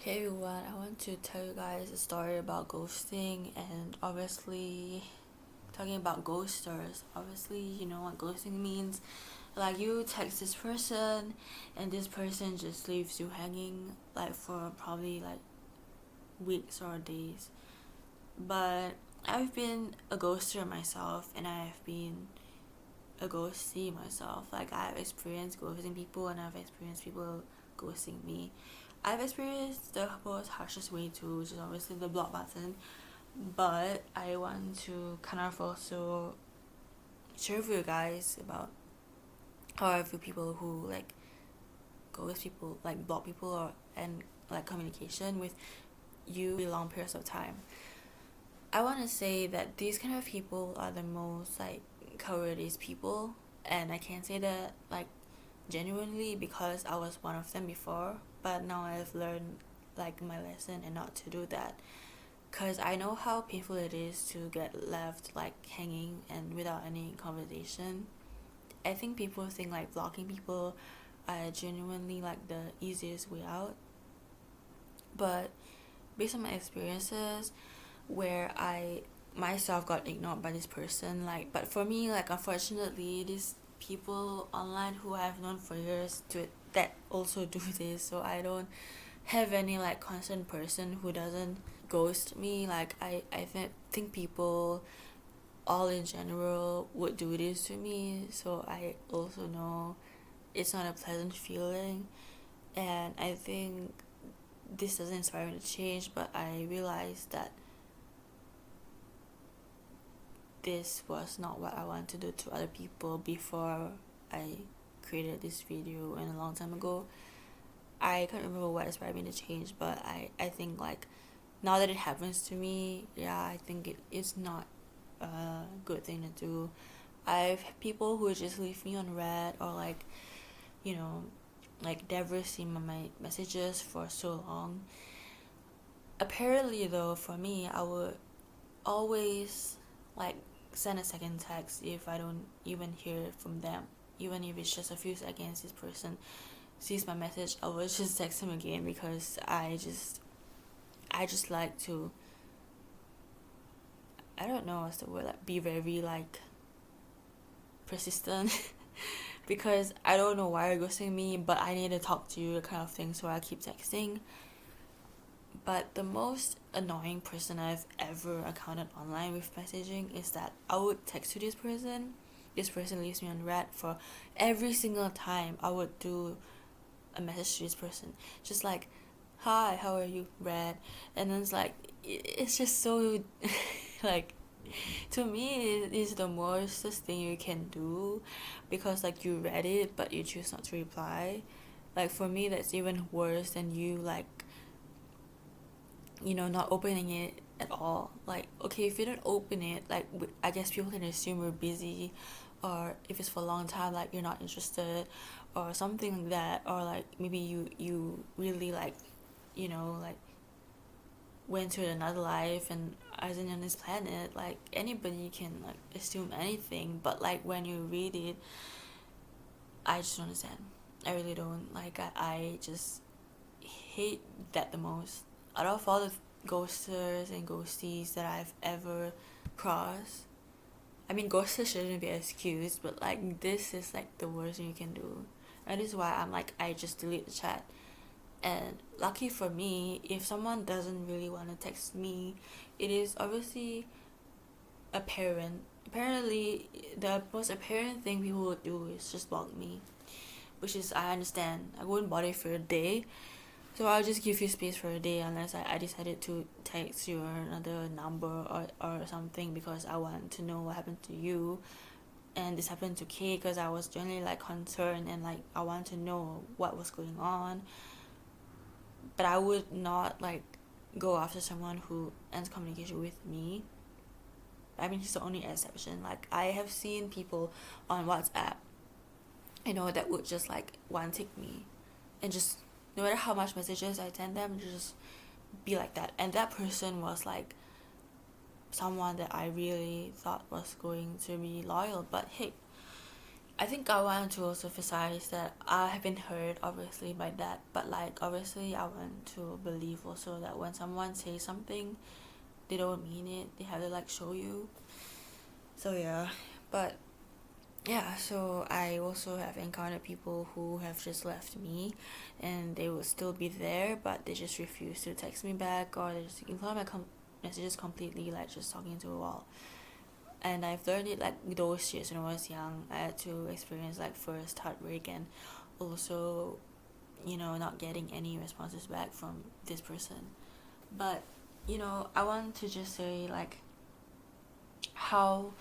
Hey everyone, I want to tell you guys a story about ghosting and obviously talking about ghosters. Obviously, you know what ghosting means. Like you text this person and this person just leaves you hanging like for probably like weeks or days. But I've been a ghoster myself and I've been a ghostee myself. Like I've experienced ghosting people and I've experienced people ghosting me. I've experienced the most harshest way too, which is obviously the block button. But I want to kind of also share with you guys about how I feel people who like ghost people, like block people or and like communication with you long periods of time. I want to say that these kind of people are the most like cowardice people, and I can say that like genuinely because I was one of them before, but now I've learned like my lesson and not to do that. Cause I know how painful it is to get left like hanging and without any conversation. I think people think like blocking people are genuinely like the easiest way out, but based on my experiences where I myself got ignored by this person, like but for me like unfortunately these people online who I've known for years to that also do this, so I don't have any like constant person who doesn't ghost me. Like think people all in general would do this to me, so I also know it's not a pleasant feeling. And I think this doesn't inspire me to change, but I realized that this was not what I want to do to other people before I created this video and a long time ago. I can't remember what inspired me to change, but I think like now that it happens to me, yeah, I think it is not a good thing to do. I've had people who just leave me on red or like, you know, like never seen my messages for so long. Apparently though, for me, I would always like send a second text if I don't even hear from them. Even if it's just a few seconds, this person sees my message, I will just text him again because I just like to, I don't know what's the word, like be very like persistent because I don't know why you're ghosting me, but I need to talk to you kind of thing, so I keep texting. But the most annoying person I've ever encountered online with messaging is that I would text to this person leaves me on red for every single time I would do a message to this person. Just like, hi, how are you, red? And then it's like, it's just so, like, to me, it is the worstest thing you can do because, like, you read it, but you choose not to reply. Like, for me, that's even worse than you, like, not opening it at all. Like, okay, if you don't open it, like, I guess people can assume we're busy, or if it's for a long time, like, you're not interested, or something like that, or like maybe you really like, like went to another life and isn't on this planet. Like anybody can like assume anything, but like when you read it, I just don't understand. I really don't. Like I just hate that the most. Out of all the ghosters and ghosties that I've ever crossed, I mean, ghosters shouldn't be excused, but like this is like the worst thing you can do. And this is why I'm like, I just delete the chat. And lucky for me, if someone doesn't really want to text me, it is obviously apparent. Apparently, the most apparent thing people would do is just block me, which is I understand. I wouldn't bother for a day, so I'll just give you space for a day unless I decided to text you another number or something because I want to know what happened to you. And this happened to Kay because I was generally like concerned and like I want to know what was going on. But I would not like go after someone who ends communication with me. I mean, he's the only exception. Like I have seen people on WhatsApp, that would just like one tick me, and just no matter how much messages I send them, just be like that. And that person was like someone that I really thought was going to be loyal. But hey, I think I want to also emphasize that I have been hurt obviously by that, but like obviously I want to believe also that when someone says something, they don't mean it. They have to like show you. So yeah, but yeah, so I also have encountered people who have just left me, and they will still be there, but they just refuse to text me back, or they just ignore my messages completely, like just talking to a wall. And I've learned it like those years when I was young. I had to experience like first heartbreak, and also, not getting any responses back from this person. But I want to just say like how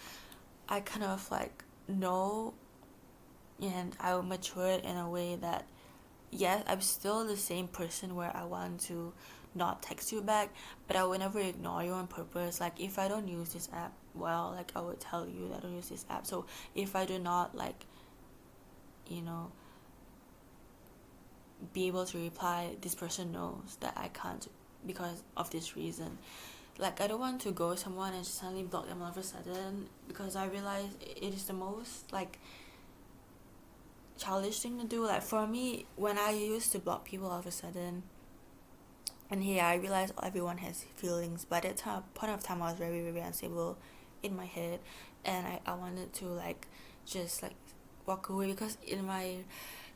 I kind of like know, and I matured in a way that yes, I'm still the same person where I want to not text you back, but I will never ignore you on purpose. Like if I don't use this app, well, like I would tell you that I don't use this app. So if I do not like, you know, be able to reply, this person knows that I can't because of this reason. Like I don't want to go someone and just suddenly block them all of a sudden, because I realize it is the most like childish thing to do. Like for me, when I used to block people all of a sudden, and here I realized everyone has feelings, but at that point of time I was very, very unstable in my head, and I wanted to like just like walk away, because in my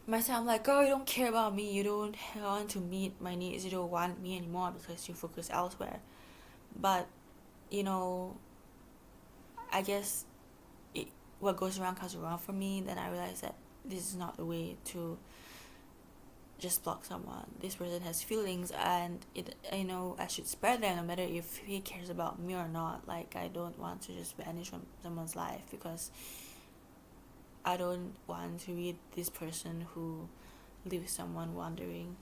myself I'm like, girl, you don't care about me, you don't want to meet my needs, you don't want me anymore because you focus elsewhere. But you know, I guess it, what goes around comes around for me. Then I realized that this is not the way to just block someone. This person has feelings, and I should spare them no matter if he cares about me or not. Like I don't want to just vanish from someone's life, because I don't want to be this person who leaves someone wondering.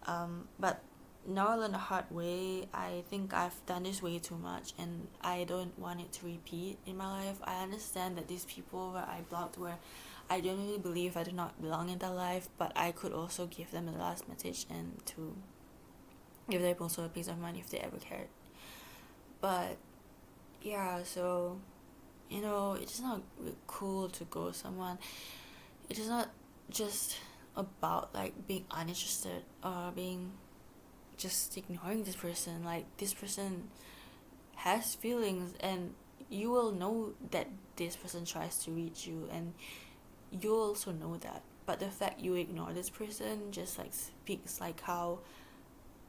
But now I learned the hard way. I think I've done this way too much, and I don't want it to repeat in my life. I understand that these people where I blocked were, I genuinely believe I do not belong in their life, but I could also give them a last message and to give them also a peace of mind if they ever cared. But yeah, so it's not really cool to go with someone. It is not just about like being uninterested or being just ignoring this person. Like this person has feelings, and you will know that this person tries to reach you, and you also know that. But the fact you ignore this person just like speaks like how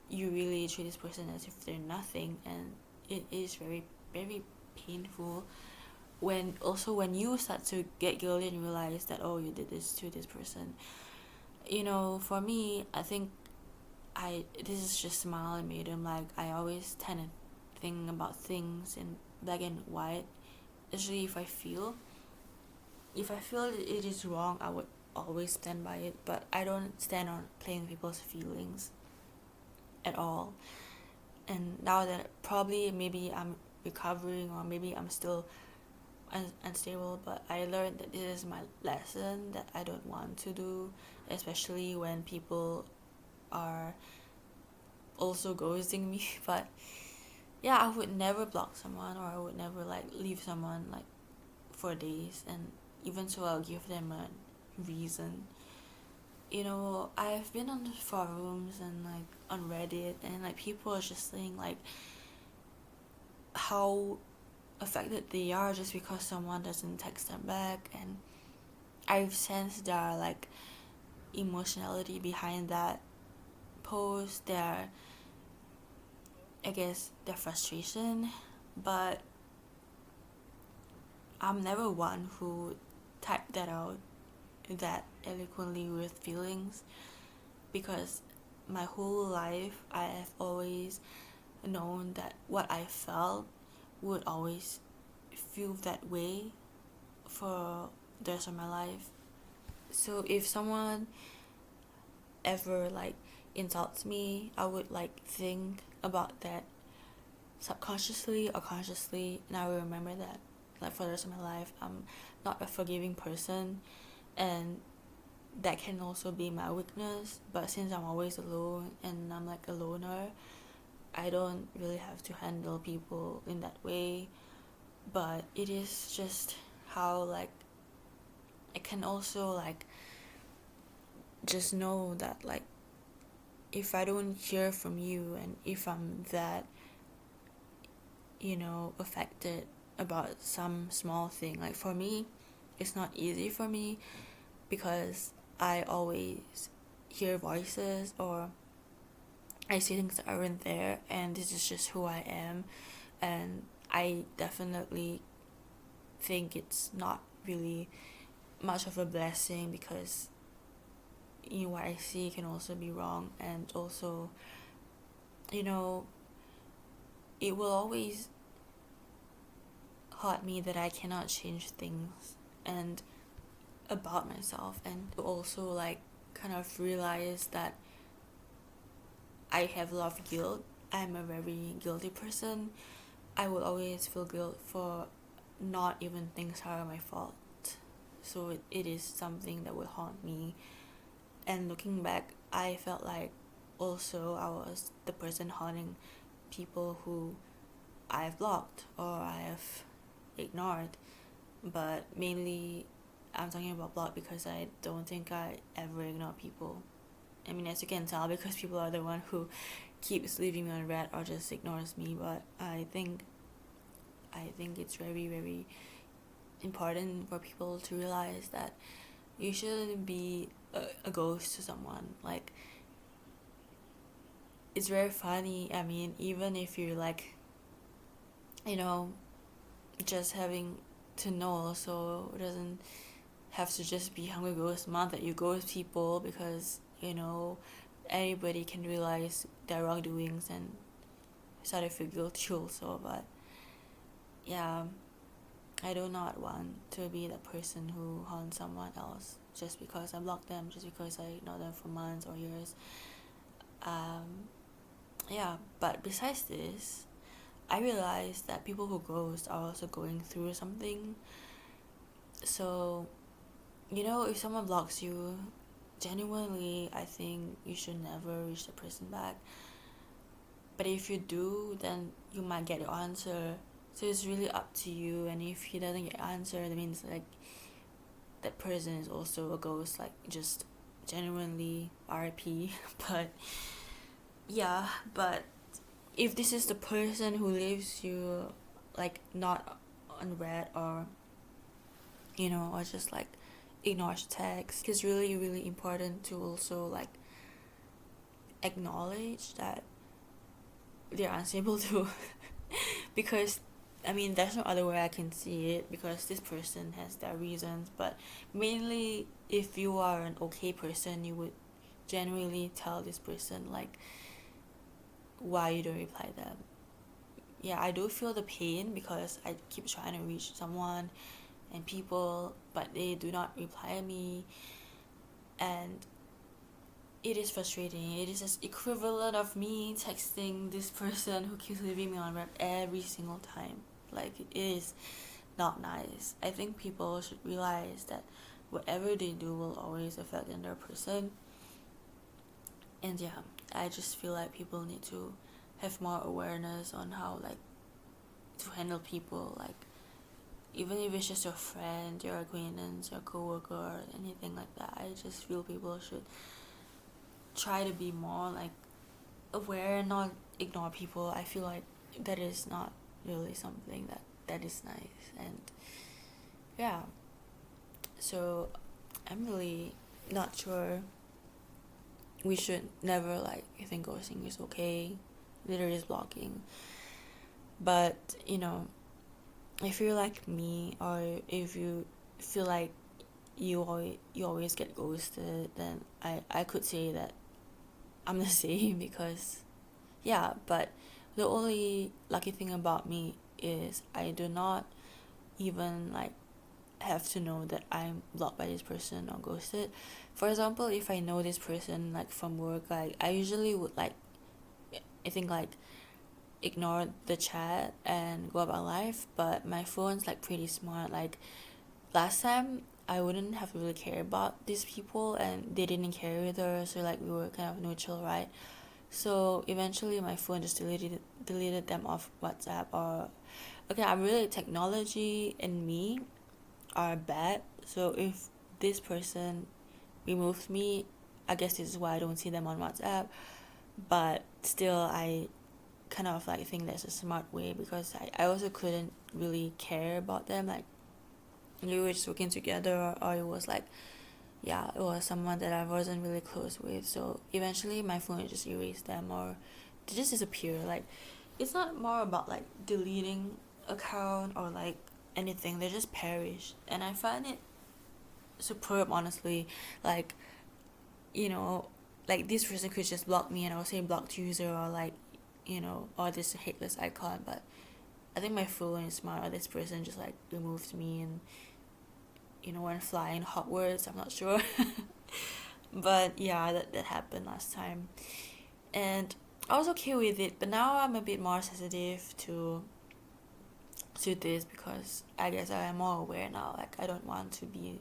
you really treat this person as if they're nothing, and it is very, very painful when you start to get guilty and realize that, oh, you did this to this person. For me, I think this is just small and medium. Like I always tend to think about things in black and white. Especially if I feel it is wrong, I would always stand by it. But I don't stand on playing people's feelings at all. And now that probably maybe I'm recovering, or maybe I'm still unstable, but I learned that this is my lesson that I don't want to do, especially when people are also ghosting me. But yeah, I would never block someone, or I would never like leave someone like for days, and even so I'll give them a reason. I've been on the forums and like on Reddit, and like people are just saying like how affected they are just because someone doesn't text them back, and I've sensed there like emotionality behind that post, their frustration. But I'm never one who typed that out that eloquently with feelings, because my whole life I have always known that what I felt would always feel that way for the rest of my life. So if someone ever like insults me, I would like think about that subconsciously or consciously, and I will remember that like for the rest of my life. I'm not a forgiving person, and that can also be my weakness. But since I'm always alone and I'm like a loner, I don't really have to handle people in that way. But it is just how like I can also like just know that like if I don't hear from you and if I'm that, affected about some small thing, like for me, it's not easy for me because I always hear voices or I see things that aren't there, and this is just who I am. And I definitely think it's not really much of a blessing because what I see can also be wrong, and also you know it will always hurt me that I cannot change things and about myself, and also like kind of realize that I have a lot of guilt. I'm a very guilty person. I will always feel guilt for not even things are my fault. So it is something that will haunt me. And looking back, I felt like also I was the person haunting people who I have blocked or I have ignored. But mainly, I'm talking about block because I don't think I ever ignore people. I mean, as you can tell, because people are the one who keeps leaving me on red or just ignores me. But I think it's very, very important for people to realize that you shouldn't be a ghost to someone. Like, it's very funny. I mean, even if you're like, just having to know also doesn't have to just be Hungry Ghost Month that you ghost people because, anybody can realize their wrongdoings and start to feel guilty also. But yeah, I do not want to be the person who haunts someone else just because I blocked them, just because I ignore them for months or years. Yeah, but besides this, I realized that people who ghost are also going through something. So, if someone blocks you, genuinely, I think you should never reach the person back. But if you do, then you might get your answer. So it's really up to you. And if he doesn't get your answer, that means like that person is also a ghost, like just genuinely RIP. But yeah, but if this is the person who leaves you like not on red or or just like ignores text, it's really, really important to also like acknowledge that they're unable to because I mean there's no other way I can see it because this person has their reasons. But mainly if you are an okay person, you would genuinely tell this person like why you don't reply them. Yeah, I do feel the pain because I keep trying to reach someone and people, but they do not reply me, and it is frustrating. It is just equivalent of me texting this person who keeps leaving me on red every single time. Like, it is not nice. I think people should realize that whatever they do will always affect another person. And yeah, I just feel like people need to have more awareness on how like to handle people, like even if it's just your friend, your acquaintance, your coworker, or anything like that. I just feel people should try to be more like aware and not ignore people. I feel like that is not really something that is nice. And yeah, so I'm really not sure. We should never like think ghosting is okay. Literally is blocking. But if you're like me, or if you feel like you always get ghosted, then I could say that I'm the same because yeah. But the only lucky thing about me is I do not even like have to know that I'm blocked by this person or ghosted. For example, if I know this person like from work, like I usually would like I think like ignore the chat and go about life. But my phone's like pretty smart. Like last time I wouldn't have really cared about these people and they didn't care either, so like we were kind of neutral, right? So eventually my phone just deleted them off WhatsApp. Or okay, I'm really technology and me are bad. So if this person removed me, I guess this is why I don't see them on WhatsApp. But still, I kind of like think that's a smart way, because I also couldn't really care about them. Like, we were just working together, or it was like, yeah, it was someone that I wasn't really close with. So eventually my phone just erased them, or they just disappear. Like, it's not more about like deleting account or like anything, they just perish. And I find it superb, honestly. Like, you know, like this person could just block me and I'll say blocked user, or like, or this hateless icon. But I think my phone is smart, or this person just like removed me and went flying Hogwarts, I'm not sure. But yeah, that happened last time. And I was okay with it, but now I'm a bit more sensitive to this, because I guess I am more aware now. Like, I don't want to be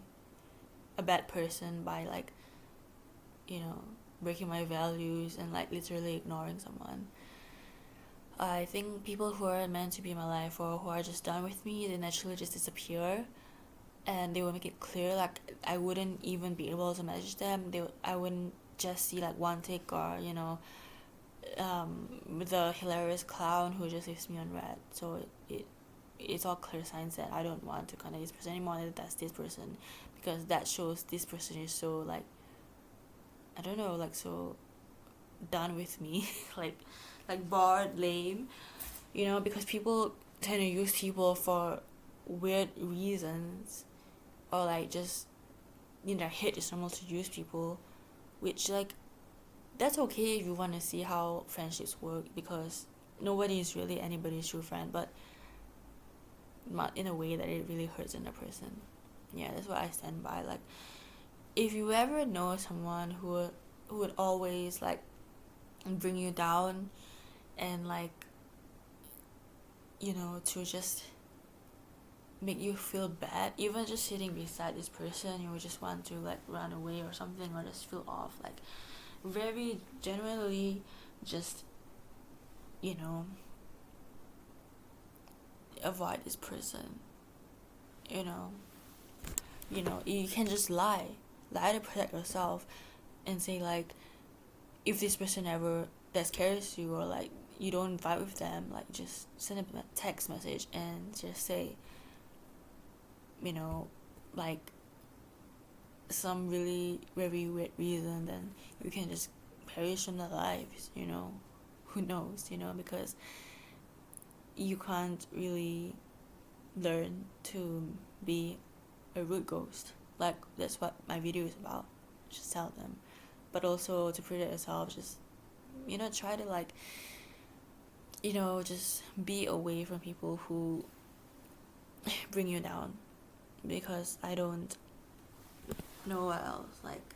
a bad person by like, breaking my values and like literally ignoring someone. I think people who are meant to be in my life, or who are just done with me, they naturally just disappear, and they will make it clear. Like, I wouldn't even be able to message them. I wouldn't just see like one tick, or the hilarious clown who just leaves me on red. So it's all clear signs that I don't want to connect this person anymore. That's this person, because that shows this person is so like, I don't know, like so done with me. like bored, lame, because people tend to use people for weird reasons, or like just hate is normal to use people, which like, that's okay if you want to see how friendships work, because nobody is really anybody's true friend, but not in a way that it really hurts in a person. Yeah, that's what I stand by. Like, if you ever know someone who would always like bring you down, and like, to just make you feel bad, even just sitting beside this person, you would just want to like run away or something, or just feel off, like very genuinely just avoid this person. You can just lie to protect yourself, and say like, if this person ever that scares you, or like you don't vibe with them, like just send a text message and just say, like some really very weird reason, then you can just perish from their lives. Who knows, because you can't really learn to be a rude ghost. Like, that's what my video is about. Just tell them. But also, to protect yourself, just try to like, just be away from people who bring you down, because I don't know what else. Like,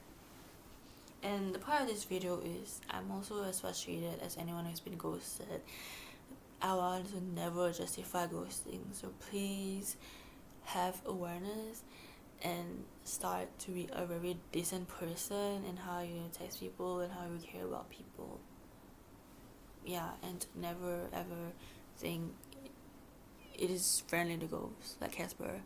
and the part of this video is, I'm also as frustrated as anyone who's been ghosted. I want to never justify ghosting, so please have awareness and start to be a very decent person in how you text people and how you care about people. Yeah, and never ever think it is friendly to ghost, like Casper.